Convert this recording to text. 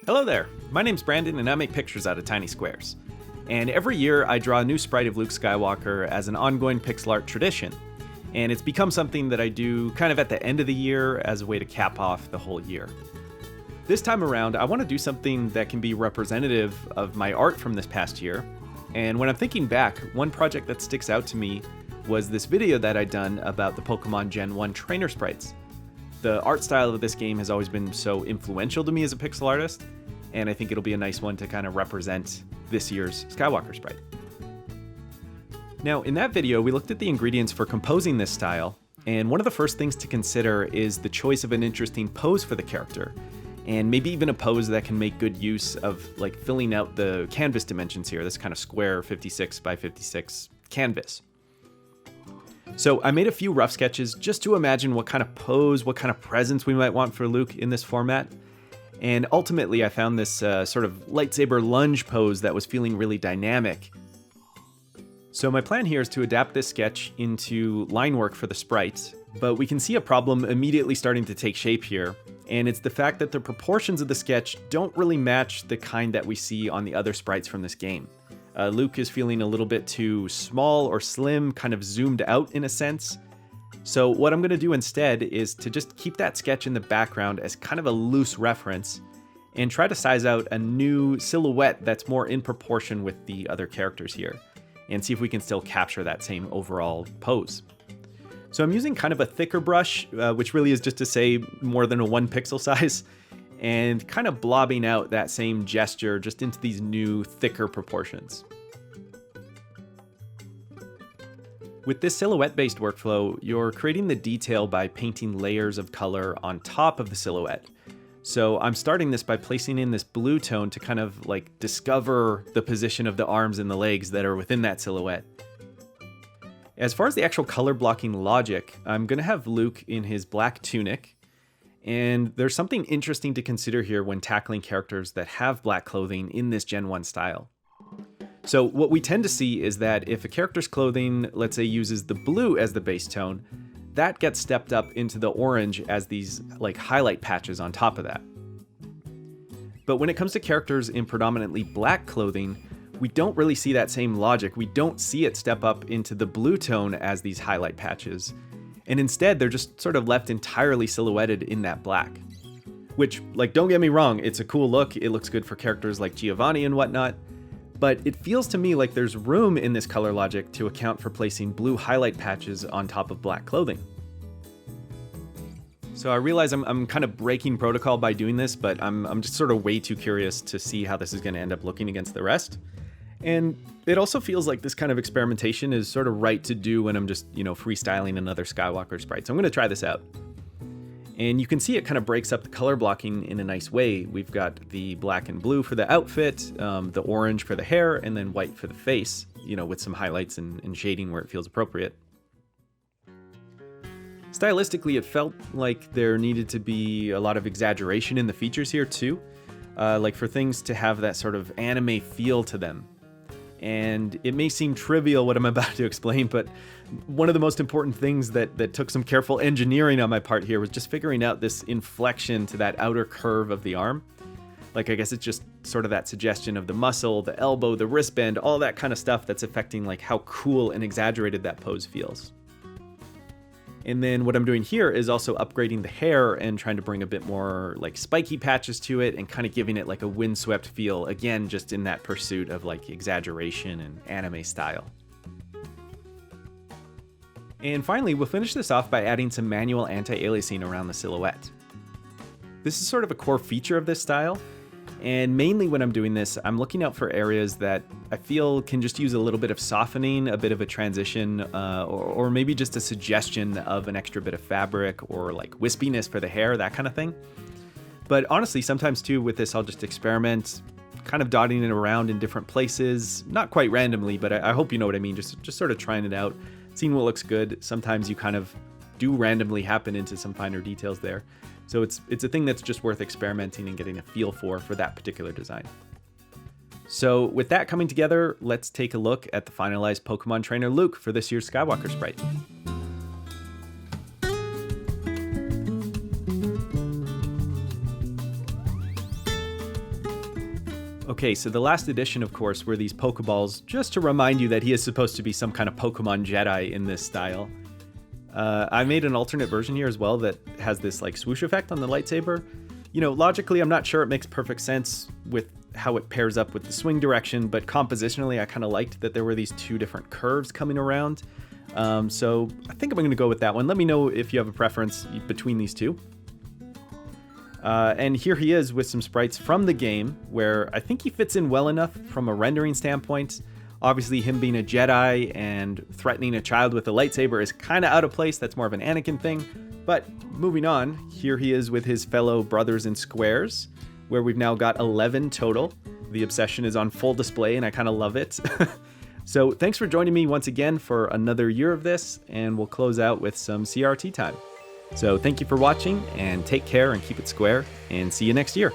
Hello there, my name's Brandon and I make pictures out of tiny squares. And every year I draw a new sprite of Luke Skywalker as an ongoing pixel art tradition. And it's become something that I do kind of at the end of the year as a way to cap off the whole year. This time around, I want to do something that can be representative of my art from this past year. And when I'm thinking back, one project that sticks out to me was this video that I'd done about the Pokemon Gen 1 trainer sprites. The art style of this game has always been so influential to me as a pixel artist, and I think it'll be a nice one to kind of represent this year's Skywalker sprite. Now, in that video, we looked at the ingredients for composing this style, and one of the first things to consider is the choice of an interesting pose for the character, and maybe even a pose that can make good use of like filling out the canvas dimensions here, this kind of square 56 by 56 canvas. So I made a few rough sketches just to imagine what kind of pose, what kind of presence we might want for Luke in this format. And ultimately I found this sort of lightsaber lunge pose that was feeling really dynamic. So my plan here is to adapt this sketch into line work for the sprites, but we can see a problem immediately starting to take shape here. And it's the fact that the proportions of the sketch don't really match the kind that we see on the other sprites from this game. Luke is feeling a little bit too small or slim, kind of zoomed out in a sense. So what I'm going to do instead is to just keep that sketch in the background as kind of a loose reference and try to size out a new silhouette that's more in proportion with the other characters here and see if we can still capture that same overall pose. So I'm using kind of a thicker brush, which really is just to say more than a 1 pixel size, and kind of blobbing out that same gesture just into these new, thicker proportions. With this silhouette-based workflow, you're creating the detail by painting layers of color on top of the silhouette. So I'm starting this by placing in this blue tone to kind of like discover the position of the arms and the legs that are within that silhouette. As far as the actual color blocking logic, I'm going to have Luke in his black tunic. And there's something interesting to consider here when tackling characters that have black clothing in this Gen 1 style. So what we tend to see is that if a character's clothing, let's say, uses the blue as the base tone, that gets stepped up into the orange as these like highlight patches on top of that. But when it comes to characters in predominantly black clothing, we don't really see that same logic. We don't see it step up into the blue tone as these highlight patches. And instead, they're just sort of left entirely silhouetted in that black. Which, like, don't get me wrong, it's a cool look. It looks good for characters like Giovanni and whatnot. But it feels to me like there's room in this color logic to account for placing blue highlight patches on top of black clothing. So I realize I'm kind of breaking protocol by doing this, but I'm just sort of way too curious to see how this is going to end up looking against the rest. And it also feels like this kind of experimentation is sort of right to do when I'm just, freestyling another Skywalker sprite. So I'm going to try this out. And you can see it kind of breaks up the color blocking in a nice way. We've got the black and blue for the outfit, the orange for the hair, and then white for the face, with some highlights and shading where it feels appropriate. Stylistically, it felt like there needed to be a lot of exaggeration in the features here too, like for things to have that sort of anime feel to them. And it may seem trivial what I'm about to explain, but one of the most important things that took some careful engineering on my part here was just figuring out this inflection to that outer curve of the arm. Like, I guess it's just sort of that suggestion of the muscle, the elbow, the wristband, all that kind of stuff that's affecting like how cool and exaggerated that pose feels. And then what I'm doing here is also upgrading the hair and trying to bring a bit more like spiky patches to it and kind of giving it like a windswept feel, again, just in that pursuit of like exaggeration and anime style. And finally, we'll finish this off by adding some manual anti-aliasing around the silhouette. This is sort of a core feature of this style. And mainly when I'm doing this, I'm looking out for areas that I feel can just use a little bit of softening, a bit of a transition, or maybe just a suggestion of an extra bit of fabric or like wispiness for the hair, that kind of thing. But honestly, sometimes too with this, I'll just experiment, kind of dotting it around in different places, not quite randomly, but I hope you know what I mean, just sort of trying it out, seeing what looks good. Sometimes you kind of do randomly happen into some finer details there. So it's a thing that's just worth experimenting and getting a feel for that particular design. So with that coming together, let's take a look at the finalized Pokemon trainer Luke for this year's Skywalker sprite. Okay, so the last edition, of course, were these Pokeballs, just to remind you that he is supposed to be some kind of Pokemon Jedi in this style. I made an alternate version here as well that has this like swoosh effect on the lightsaber. You know, logically, I'm not sure it makes perfect sense with how it pairs up with the swing direction, but compositionally, I kind of liked that there were these two different curves coming around. So I think I'm going to go with that one. Let me know if you have a preference between these two. And here he is with some sprites from the game, where I think he fits in well enough from a rendering standpoint. Obviously, him being a Jedi and threatening a child with a lightsaber is kind of out of place. That's more of an Anakin thing. But moving on, here he is with his fellow brothers in squares, where we've now got 11 total. The obsession is on full display, and I kind of love it. So thanks for joining me once again for another year of this, and we'll close out with some CRT time. So thank you for watching, and take care and keep it square, and see you next year.